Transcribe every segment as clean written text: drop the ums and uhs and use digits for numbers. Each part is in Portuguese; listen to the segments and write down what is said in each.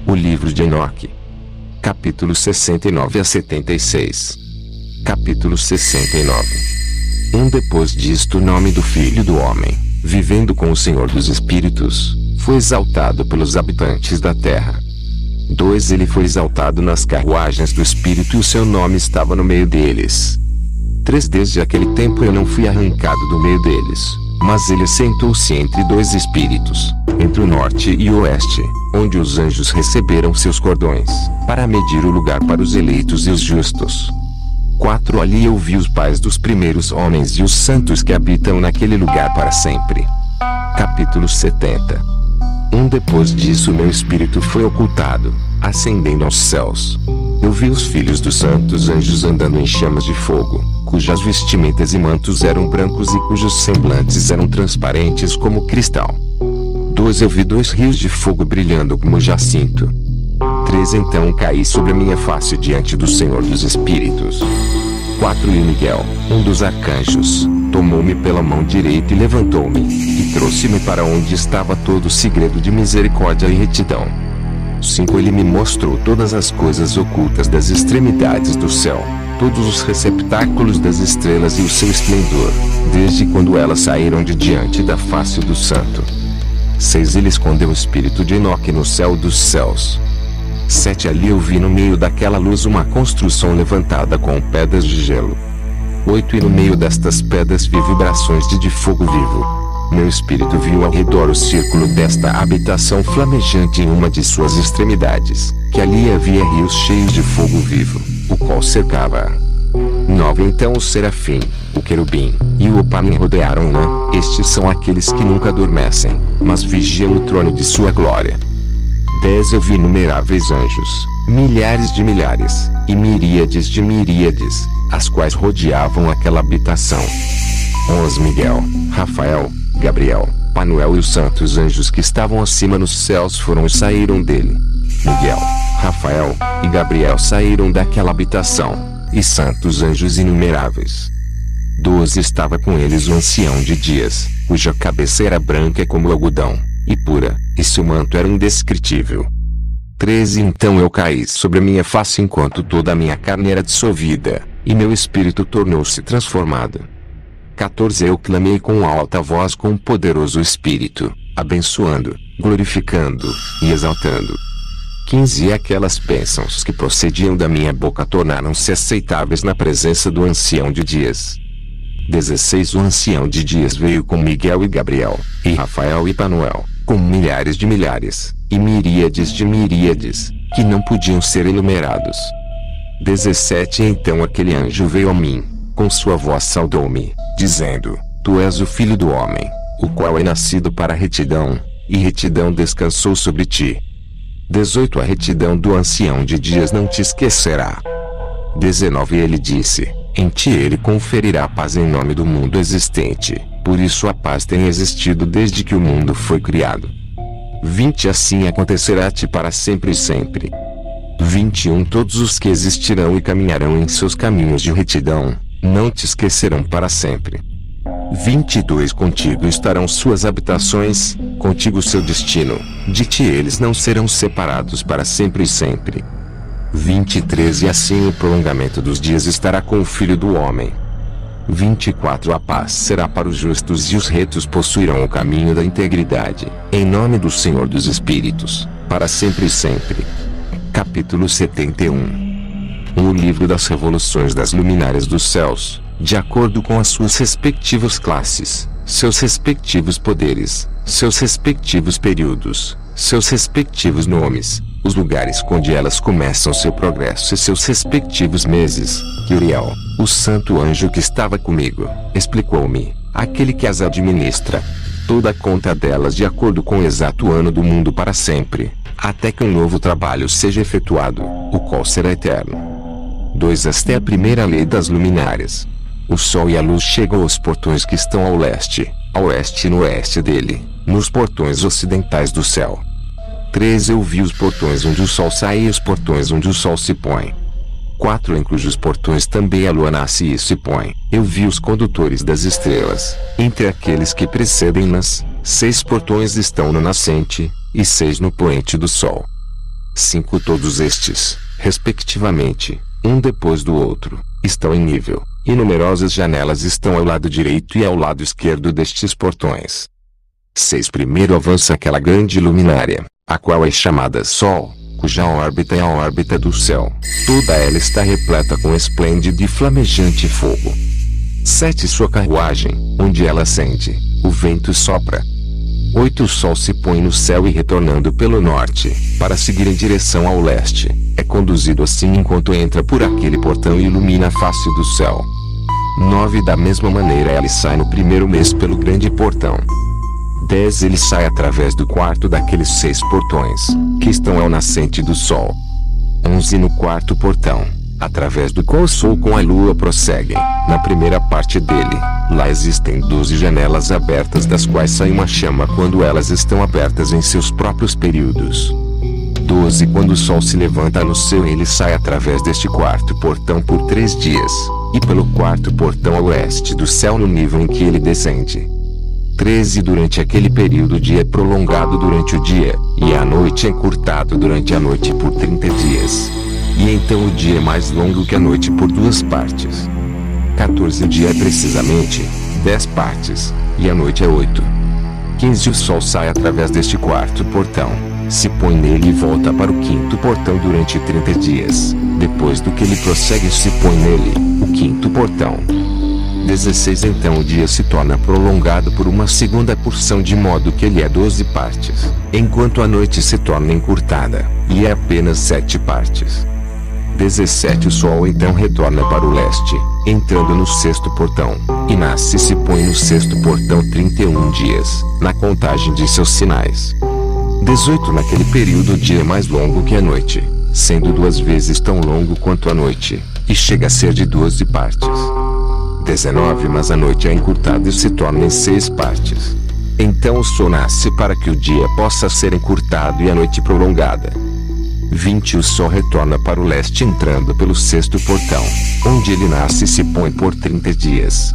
O livro de Enoque. Capítulo 69 a 76. Capítulo 69. Depois disto o nome do Filho do Homem, vivendo com o Senhor dos Espíritos, foi exaltado pelos habitantes da terra. 2 Ele foi exaltado nas carruagens do Espírito e o seu nome estava no meio deles. 3 Desde aquele tempo eu não fui arrancado do meio deles, mas ele sentou-se entre 2 espíritos, entre o norte e o oeste, onde os anjos receberam seus cordões, para medir o lugar para os eleitos e os justos. 4 Ali eu vi os pais dos primeiros homens e os santos que habitam naquele lugar para sempre. Capítulo 70. Depois disso meu espírito foi ocultado, ascendendo aos céus. Eu vi os filhos dos santos anjos andando em chamas de fogo, cujas vestimentas e mantos eram brancos e cujos semblantes eram transparentes como cristal. 2 Eu vi 2 rios de fogo brilhando como jacinto. 3 Então caí sobre a minha face diante do Senhor dos Espíritos. 4 E Miguel, um dos arcanjos, tomou-me pela mão direita e levantou-me, e trouxe-me para onde estava todo o segredo de misericórdia e retidão. 5 Ele me mostrou todas as coisas ocultas das extremidades do céu, todos os receptáculos das estrelas e o seu esplendor, desde quando elas saíram de diante da face do santo. 6 Ele escondeu o espírito de Enoque no céu dos céus. 7 Ali eu vi no meio daquela luz uma construção levantada com pedras de gelo. 8 E no meio destas pedras vi vibrações de fogo vivo. Meu espírito viu ao redor o círculo desta habitação flamejante em uma de suas extremidades, que ali havia rios cheios de fogo vivo, o qual cercava-a. 9 Então o serafim, o querubim, e o opalin rodearam-na. Estes são aqueles que nunca adormecem, mas vigiam o trono de sua glória. 10 Eu vi inumeráveis anjos, milhares de milhares, e miríades de miríades, as quais rodeavam aquela habitação. 11 Miguel, Rafael, Gabriel, Panuel e os santos anjos que estavam acima nos céus foram e saíram dele. Miguel, Rafael e Gabriel saíram daquela habitação, e santos anjos inumeráveis. 12 Estava com eles o ancião de dias, cuja cabeça era branca como algodão, e pura, e seu manto era indescritível. 13 Então eu caí sobre a minha face enquanto toda a minha carne era dissolvida, e meu espírito tornou-se transformado. 14 Eu clamei com alta voz com um poderoso espírito, abençoando, glorificando e exaltando. 15 E aquelas bênçãos que procediam da minha boca tornaram-se aceitáveis na presença do ancião de dias. 16 O ancião de dias veio com Miguel e Gabriel, e Rafael e Panuel, com milhares de milhares, e miríades de miríades, que não podiam ser enumerados. 17 Então aquele anjo veio a mim, com sua voz saudou-me, dizendo: Tu és o Filho do Homem, o qual é nascido para a retidão, e retidão descansou sobre ti. 18 A retidão do ancião de dias não te esquecerá. 19 Ele disse: Em ti ele conferirá paz em nome do mundo existente, por isso a paz tem existido desde que o mundo foi criado. 20 Assim acontecerá a ti para sempre e sempre. 21 Todos os que existirão e caminharão em seus caminhos de retidão, não te esquecerão para sempre. 22 Contigo estarão suas habitações, contigo seu destino, de ti eles não serão separados para sempre e sempre. 23 E assim o prolongamento dos dias estará com o Filho do Homem. 24 A paz será para os justos e os retos possuirão o caminho da integridade, em nome do Senhor dos Espíritos, para sempre e sempre. Capítulo 71. O livro das revoluções das luminárias dos céus, de acordo com as suas respectivas classes, seus respectivos poderes, seus respectivos períodos, seus respectivos nomes, os lugares onde elas começam seu progresso e seus respectivos meses. Que Uriel, o santo anjo que estava comigo, explicou-me, aquele que as administra, toda a conta delas de acordo com o exato ano do mundo para sempre, até que um novo trabalho seja efetuado, o qual será eterno. 2 Esta é a primeira lei das luminárias. O sol e a luz chegam aos portões que estão ao leste, a oeste e no oeste dele, nos portões ocidentais do céu. 3 Eu vi os portões onde o sol sai e os portões onde o sol se põe. 4 em cujos portões também a lua nasce e se põe. Eu vi os condutores das estrelas. Entre aqueles que precedem-nas, 6 portões estão no nascente, e 6 no poente do sol. 5 todos estes, respectivamente, um depois do outro, estão em nível, e numerosas janelas estão ao lado direito e ao lado esquerdo destes portões. 6 primeiro avança aquela grande luminária, a qual é chamada Sol, cuja órbita é a órbita do céu. Toda ela está repleta com esplêndido e flamejante fogo. 7 sua carruagem, onde ela sente, o vento sopra. 8 o sol se põe no céu e retornando pelo norte, para seguir em direção ao leste, é conduzido assim enquanto entra por aquele portão e ilumina a face do céu. 9 da mesma maneira ele sai no primeiro mês pelo grande portão. 10 ele sai através do quarto daqueles 6 portões, que estão ao nascente do sol. 11 no quarto portão, através do qual o sol com a lua prosseguem, na primeira parte dele. Lá existem 12 janelas abertas das quais sai uma chama quando elas estão abertas em seus próprios períodos. 12 quando o sol se levanta no céu ele sai através deste quarto portão por 3 dias, e pelo quarto portão a oeste do céu no nível em que ele descende. 13 durante aquele período o dia é prolongado durante o dia, e a noite é encurtado durante a noite por 30 dias. E então o dia é mais longo que a noite por 2 partes. 14 o dia é precisamente 10 partes, e a noite é 8. 15 o sol sai através deste quarto portão, se põe nele e volta para o quinto portão durante 30 dias, depois do que ele prossegue e se põe nele, o quinto portão. 16 então o dia se torna prolongado por uma segunda porção de modo que ele é 12 partes, enquanto a noite se torna encurtada, e é apenas 7 partes. 17 o sol então retorna para o leste, entrando no sexto portão, e nasce e se põe no sexto portão 31 dias, na contagem de seus sinais. 18 naquele período o dia é mais longo que a noite, sendo 2 vezes tão longo quanto a noite, e chega a ser de 12 partes. 19 mas a noite é encurtada e se torna em 6 partes. Então o sol nasce para que o dia possa ser encurtado e a noite prolongada. 20 o sol retorna para o leste entrando pelo sexto portão, onde ele nasce e se põe por 30 dias.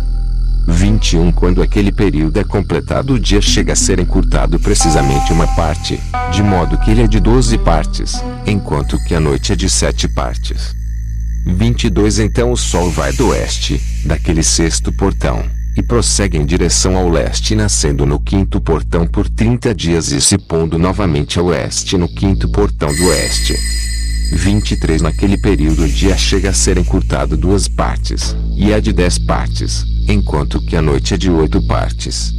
21 quando aquele período é completado o dia chega a ser encurtado precisamente uma parte, de modo que ele é de 12 partes, enquanto que a noite é de 7 partes. 22 então o sol vai do oeste, daquele sexto portão, e prossegue em direção ao leste nascendo no quinto portão por 30 dias e se pondo novamente a oeste no quinto portão do oeste. 23 naquele período o dia chega a ser encurtado 2 partes, e é de 10 partes, enquanto que a noite é de 8 partes.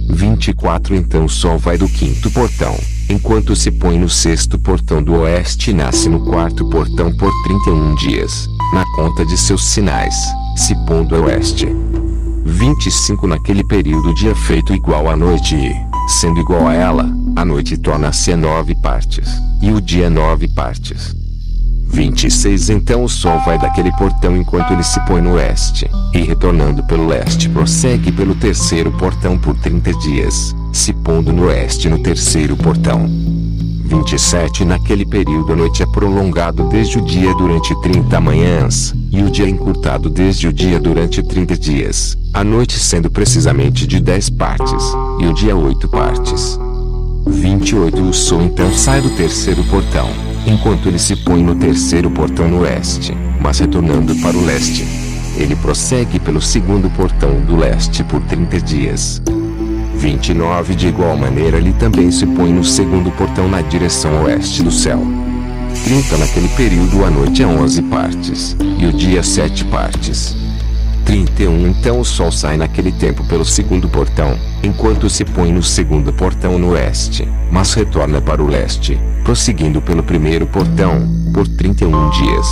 24 então o sol vai do quinto portão, enquanto se põe no sexto portão do oeste e nasce no quarto portão por 31 dias, na conta de seus sinais, se pondo a oeste. 25 naquele período o dia é feito igual à noite e, sendo igual a ela, a noite torna-se a 9 partes, e o dia 9 partes. 26 então o sol vai daquele portão enquanto ele se põe no oeste, e retornando pelo leste prossegue pelo terceiro portão por 30 dias, se pondo no oeste no terceiro portão. 27 naquele período a noite é prolongado desde o dia durante 30 manhãs, e o dia é encurtado desde o dia durante 30 dias, a noite sendo precisamente de 10 partes, e o dia 8 partes. 28 o sol então sai do terceiro portão, enquanto ele se põe no terceiro portão no oeste, mas retornando para o leste. Ele prossegue pelo segundo portão do leste por 30 dias. 29 de igual maneira ele também se põe no segundo portão na direção oeste do céu. 30 naquele período a noite é 11 partes, e o dia 7 partes. 31 então o sol sai naquele tempo pelo segundo portão, enquanto se põe no segundo portão no oeste, mas retorna para o leste, prosseguindo pelo primeiro portão, por 31 dias.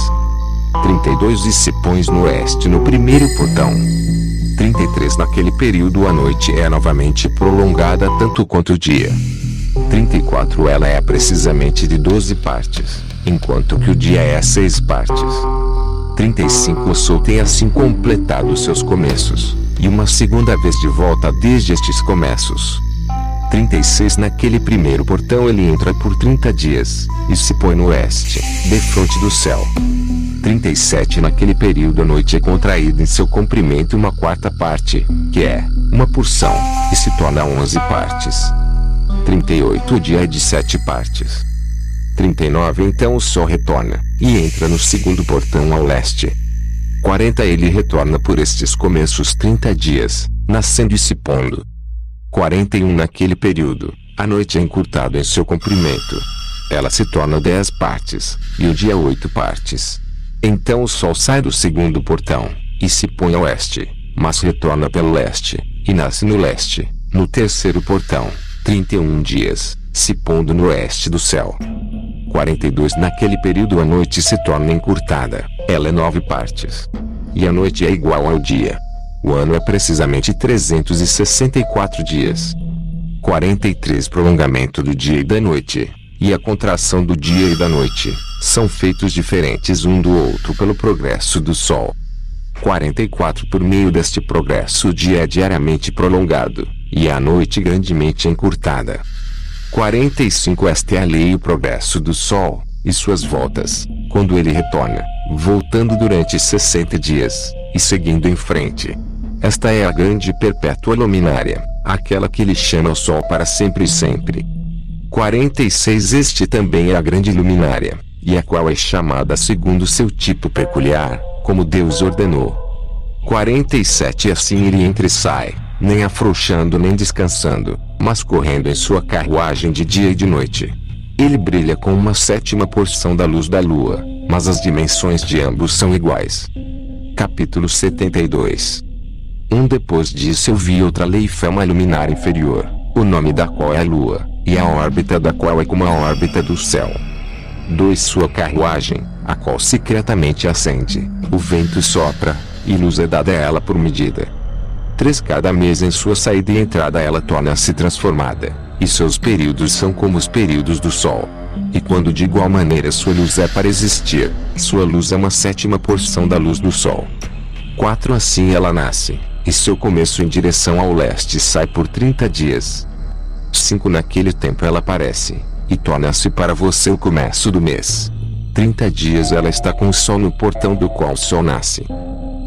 32 e se põe no oeste no primeiro portão. 33 naquele período a noite é novamente prolongada tanto quanto o dia. 34 ela é precisamente de 12 partes, enquanto que o dia é 6 partes. 35 o sol tem assim completado seus começos, e uma segunda vez de volta desde estes começos. 36 Naquele primeiro portão ele entra por 30 dias, e se põe no oeste, defronte do céu. 37 Naquele período a noite é contraída em seu comprimento uma quarta parte, que é uma porção, e se torna 11 partes. 38 O dia é de 7 partes. 39 Então o sol retorna, e entra no segundo portão ao leste. 40 Ele retorna por estes começos 30 dias, nascendo e se pondo. 41 Naquele período, a noite é encurtada em seu comprimento. Ela se torna 10 partes, e o dia 8 partes. Então o sol sai do segundo portão, e se põe a oeste, mas retorna pelo leste, e nasce no leste, no terceiro portão, 31 dias, se pondo no oeste do céu. 42 Naquele período a noite se torna encurtada, ela é 9 partes. E a noite é igual ao dia. O ano é precisamente 364 dias. 43 Prolongamento do dia e da noite, e a contração do dia e da noite, são feitos diferentes um do outro pelo progresso do sol. 44 Por meio deste progresso o dia é diariamente prolongado, e a noite grandemente encurtada. 45 Esta é a lei e o progresso do sol, e suas voltas, quando ele retorna, voltando durante 60 dias, e seguindo em frente. Esta é a grande e perpétua luminária, aquela que lhe chama o sol para sempre e sempre. 46 Este também é a grande luminária, e a qual é chamada segundo seu tipo peculiar, como Deus ordenou. 47 Assim ele entra e sai, nem afrouxando nem descansando, mas correndo em sua carruagem de dia e de noite. Ele brilha com uma sétima porção da luz da lua, mas as dimensões de ambos são iguais. Capítulo 72. Depois disso eu vi outra leifama luminária inferior, o nome da qual é a lua, e a órbita da qual é como a órbita do céu. 2 Sua carruagem, a qual secretamente acende, o vento sopra, e luz é dada a ela por medida. 3 Cada mês em sua saída e entrada ela torna-se transformada, e seus períodos são como os períodos do sol. E quando de igual maneira sua luz é para existir, sua luz é uma sétima porção da luz do sol. 4 Assim ela nasce, e seu começo em direção ao leste sai por 30 dias. 5 Naquele tempo ela aparece, e torna-se para você o começo do mês. 30 dias ela está com o sol no portão do qual o sol nasce.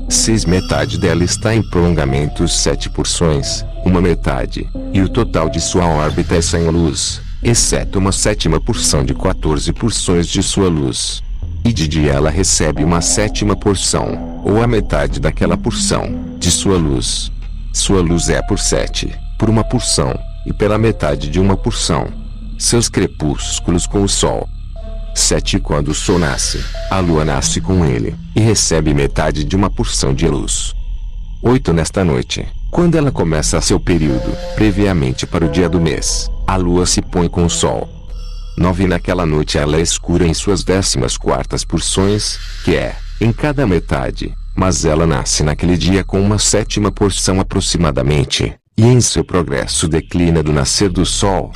6 Metade dela está em prolongamento 7 porções, uma metade, e o total de sua órbita é sem luz, exceto uma sétima porção de 14 porções de sua luz. E de dia ela recebe uma sétima porção, ou a metade daquela porção, de sua luz. Sua luz é por 7, por uma porção, e pela metade de uma porção. Seus crepúsculos com o sol. 7 Quando o sol nasce, a lua nasce com ele, e recebe metade de uma porção de luz. 8 Nesta noite, quando ela começa seu período, previamente para o dia do mês, a lua se põe com o sol. 9 Naquela noite ela é escura em suas 14ª porções, que é, em cada metade, mas ela nasce naquele dia com uma sétima porção aproximadamente, e em seu progresso declina do nascer do sol.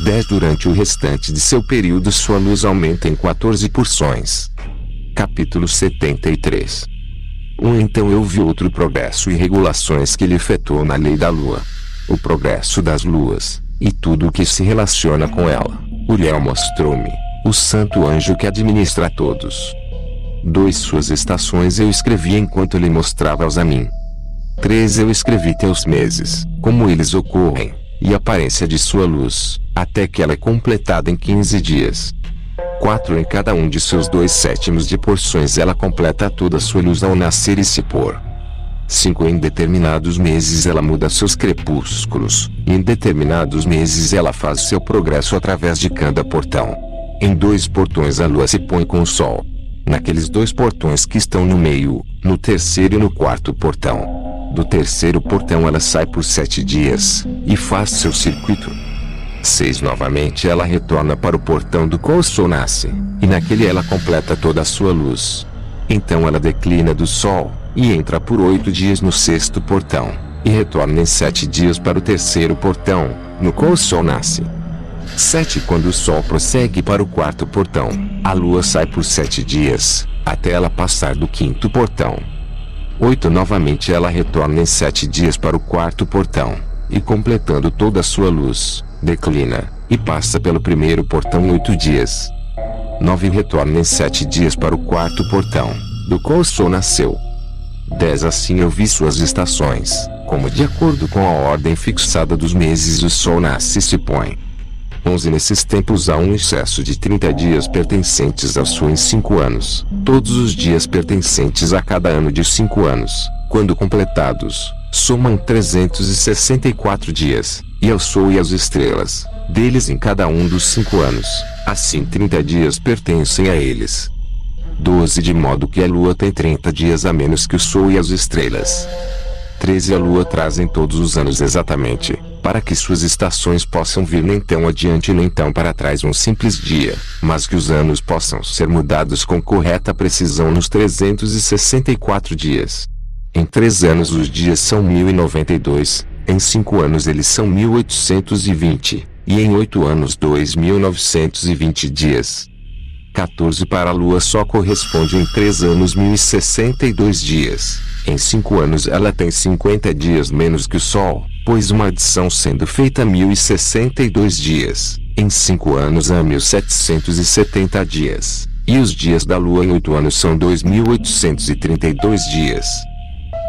10 Durante o restante de seu período sua luz aumenta em 14 porções. Capítulo 73. Então eu vi outro progresso e regulações que ele efetuou na lei da lua. O progresso das luas, e tudo o que se relaciona com ela. Uriel mostrou-me, o santo anjo que administra a todos. 2 Suas estações eu escrevi enquanto ele mostrava-os a mim. 3 Eu escrevi teus meses, como eles ocorrem, e a aparência de sua luz, até que ela é completada em 15 dias. 4 Em cada um de seus 2/7 de porções ela completa toda sua luz ao nascer e se pôr. 5 Em determinados meses ela muda seus crepúsculos, e em determinados meses ela faz seu progresso através de cada portão. Em 2 portões a lua se põe com o sol. Naqueles 2 portões que estão no meio, no terceiro e no 4º portão. Do terceiro portão ela sai por 7 dias, e faz seu circuito. 6 Novamente ela retorna para o portão do qual o sol nasce, e naquele ela completa toda a sua luz. Então ela declina do sol, e entra por 8 dias no 6º portão, e retorna em 7 dias para o terceiro portão, no qual o sol nasce. 7 Quando o sol prossegue para o 4º portão, a lua sai por 7 dias, até ela passar do 5º portão. 8 Novamente ela retorna em 7 dias para o 4º portão, e completando toda a sua luz, declina, e passa pelo primeiro portão em 8 dias. 9 retorna em 7 dias para o quarto portão, do qual o sol nasceu. 10 Assim eu vi suas estações, como de acordo com a ordem fixada dos meses o sol nasce e se põe. 11 Nesses tempos há um excesso de 30 dias pertencentes ao sol em 5 anos, todos os dias pertencentes a cada ano de 5 anos, quando completados, somam 364 dias, e ao sol e às estrelas, deles em cada um dos 5 anos, assim 30 dias pertencem a eles. 12 De modo que a lua tem 30 dias a menos que o sol e as estrelas. 13 A lua trazem todos os anos exatamente, para que suas estações possam vir nem tão adiante nem tão para trás um simples dia, mas que os anos possam ser mudados com correta precisão nos 364 dias. Em 3 anos os dias são 1092, em 5 anos eles são 1820, e em 8 anos 2920 dias. 14 Para a lua só corresponde em 3 anos 1062 dias. Em 5 anos ela tem 50 dias menos que o sol, pois uma adição sendo feita 1062 dias. Em 5 anos há 1770 dias. E os dias da lua em 8 anos são 2832 dias.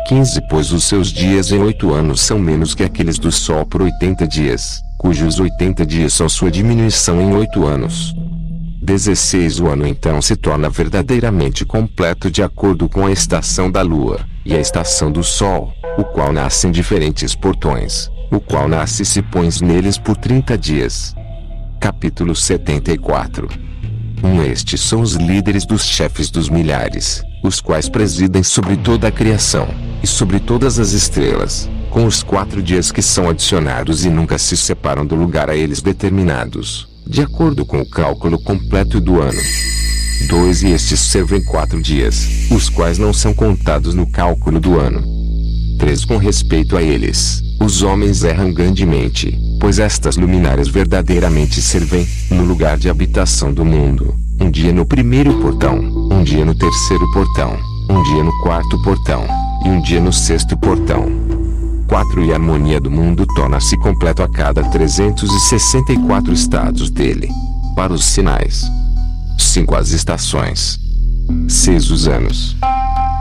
15 Pois os seus dias em 8 anos são menos que aqueles do sol por 80 dias, cujos 80 dias são sua diminuição em 8 anos. 16 O ano então se torna verdadeiramente completo de acordo com a estação da lua, e a estação do sol, o qual nasce em diferentes portões, o qual nasce e se põe neles por 30 dias. Capítulo 74. Estes são os líderes dos chefes dos milhares, os quais presidem sobre toda a criação, e sobre todas as estrelas, com os 4 dias que são adicionados e nunca se separam do lugar a eles determinados, de acordo com o cálculo completo do ano. 2 E estes servem 4 dias, os quais não são contados no cálculo do ano. 3 Com respeito a eles, os homens erram grandemente, pois estas luminárias verdadeiramente servem, no lugar de habitação do mundo, um dia no primeiro portão, um dia no terceiro portão, um dia no quarto portão, e um dia no sexto portão. 4 E a harmonia do mundo torna-se completo a cada 364 estados dele. Para os sinais. 5 As estações. 6 Os anos.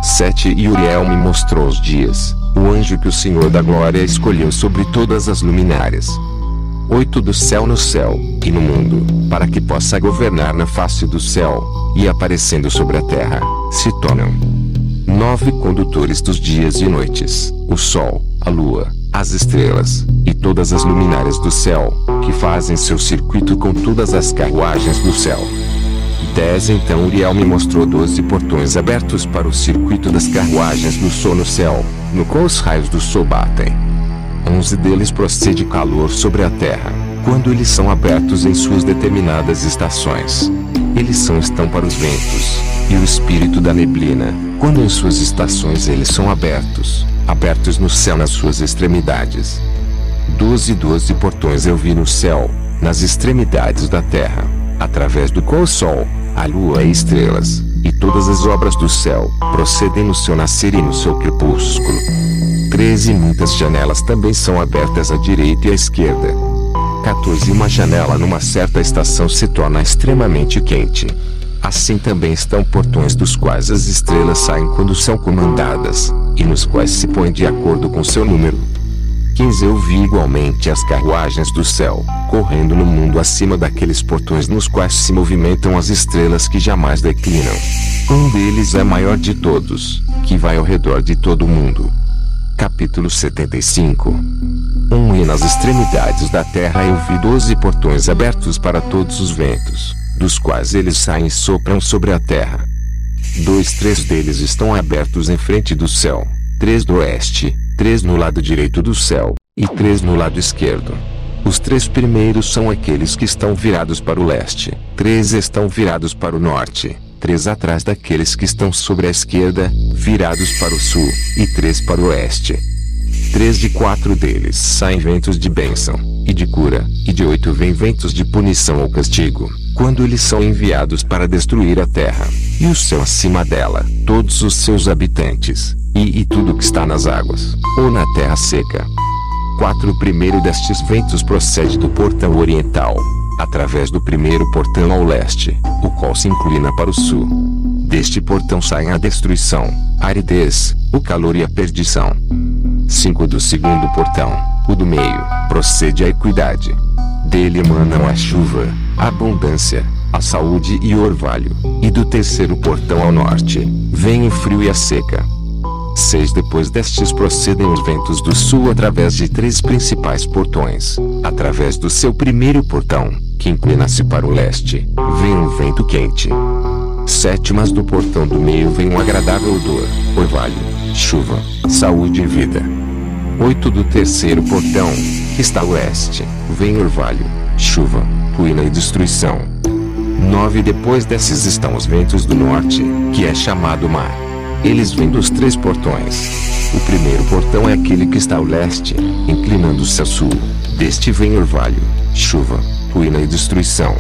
7 E Uriel me mostrou os dias, o anjo que o Senhor da Glória escolheu sobre todas as luminárias. 8 Do céu no céu, e no mundo, para que possa governar na face do céu, e aparecendo sobre a terra, se tornam. 9 Condutores dos dias e noites, o sol, a lua, as estrelas, e todas as luminárias do céu, que fazem seu circuito com todas as carruagens do céu. 10 Então Uriel me mostrou 12 portões abertos para o circuito das carruagens do sol no céu, no qual os raios do sol batem. 11 Deles procede calor sobre a terra, quando eles são abertos em suas determinadas estações. Eles estão para os ventos, e o espírito da neblina, quando em suas estações eles são abertos no céu nas suas extremidades. 12 portões eu vi no céu, nas extremidades da terra, através do qual o sol, a lua e estrelas, e todas as obras do céu, procedem no seu nascer e no seu crepúsculo. 13 Muitas janelas também são abertas à direita e à esquerda. 14 Uma janela numa certa estação se torna extremamente quente. Assim também estão portões dos quais as estrelas saem quando são comandadas, e nos quais se põem de acordo com seu número. 15 Eu vi igualmente as carruagens do céu, correndo no mundo acima daqueles portões nos quais se movimentam as estrelas que jamais declinam. Um deles é maior de todos, que vai ao redor de todo o mundo. Capítulo 75. E nas extremidades da terra eu vi 12 portões abertos para todos os ventos, dos quais eles saem e sopram sobre a terra. 3 deles estão abertos em frente do céu, 3 do oeste, 3 no lado direito do céu, e 3 no lado esquerdo. Os 3 primeiros são aqueles que estão virados para o leste, 3 estão virados para o norte, 3 atrás daqueles que estão sobre a esquerda, virados para o sul, e 3 para o oeste. 3 de 4 deles saem ventos de bênção, e de cura, e de 8 vêm ventos de punição ou castigo, quando eles são enviados para destruir a terra, e o céu acima dela, todos os seus habitantes, e tudo que está nas águas, ou na terra seca. 4. O primeiro destes ventos procede do portão oriental, através do primeiro portão ao leste, o qual se inclina para o sul. Deste portão saem a destruição, a aridez, o calor e a perdição. 5. Do segundo portão, o do meio, procede a equidade. Dele emanam a chuva, a abundância, a saúde e o orvalho. E do terceiro portão ao norte, vem o frio e a seca. 6. Depois destes procedem os ventos do sul através de 3 principais portões. Através do seu primeiro portão, que inclina-se para o leste, vem um vento quente. 7. Mas do portão do meio vem um agradável odor, orvalho, chuva, saúde e vida. 8. Do terceiro portão, que está a oeste, vem orvalho, chuva, ruína e destruição. 9. Depois desses estão os ventos do norte, que é chamado mar. Eles vêm dos 3 portões. O primeiro portão é aquele que está ao leste, inclinando-se ao sul. Deste vem orvalho, chuva, ruína e destruição.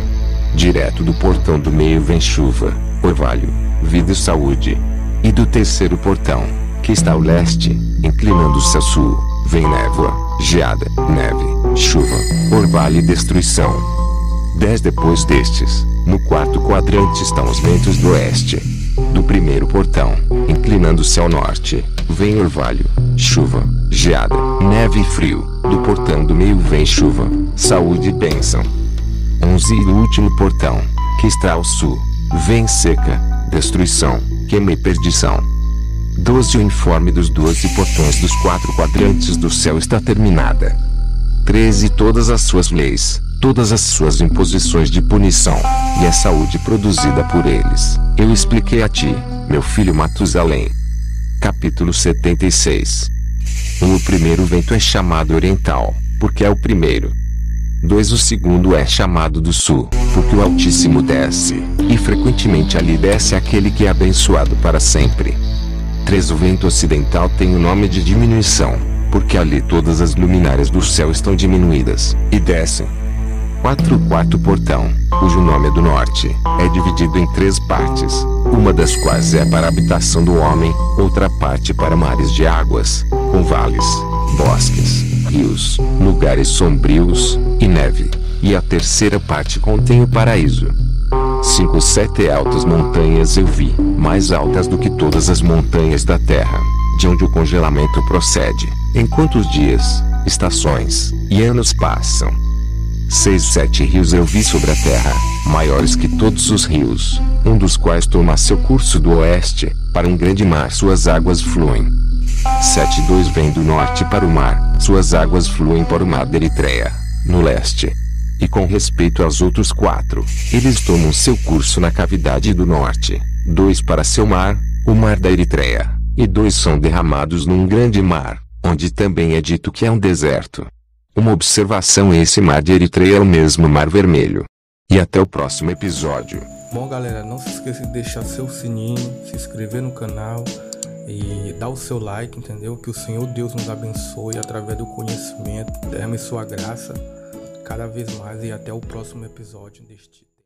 Direto do portão do meio vem chuva, orvalho, vida e saúde. E do terceiro portão, que está ao leste, inclinando-se ao sul, vem névoa, geada, neve, chuva, orvalho e destruição. 10. Depois destes, no quarto quadrante estão os ventos do oeste. Do primeiro portão, inclinando-se ao norte, vem orvalho, chuva, geada, neve e frio. Do portão do meio vem chuva, saúde e bênção. 11. E o último portão, que está ao sul, vem seca, destruição, queima e perdição. 12. O informe dos 12 portões dos 4 quadrantes do céu está terminada. 13. Todas as suas leis, todas as suas imposições de punição, e a saúde produzida por eles, eu expliquei a ti, meu filho Matusalém. Capítulo 76. 1. O primeiro vento é chamado oriental, porque é o primeiro. 2. O segundo é chamado do sul, porque o Altíssimo desce, e frequentemente ali desce aquele que é abençoado para sempre. 3. O vento ocidental tem o nome de diminuição, porque ali todas as luminárias do céu estão diminuídas, e descem. 4. O quarto portão, cujo nome é do norte, é dividido em 3 partes, uma das quais é para a habitação do homem, outra parte para mares de águas, com vales, bosques, rios, lugares sombrios, e neve, e a terceira parte contém o paraíso. 5. 7 altas montanhas eu vi, mais altas do que todas as montanhas da terra, de onde o congelamento procede, enquanto os dias, estações e anos passam. 6. 7 rios eu vi sobre a terra, maiores que todos os rios, um dos quais toma seu curso do oeste, para um grande mar suas águas fluem. 7. 2 vem do norte para o mar, suas águas fluem para o mar da Eritreia, no leste. E com respeito aos outros 4, eles tomam seu curso na cavidade do norte, 2 para seu mar, o mar da Eritreia, e 2 são derramados num grande mar, onde também é dito que é um deserto. Uma observação: esse mar de Eritreia é o mesmo Mar Vermelho. E até o próximo episódio. Bom, galera, não se esqueça de deixar seu sininho, se inscrever no canal e dar o seu like, entendeu? Que o Senhor Deus nos abençoe através do conhecimento, derrame sua graça cada vez mais, e até o próximo episódio deste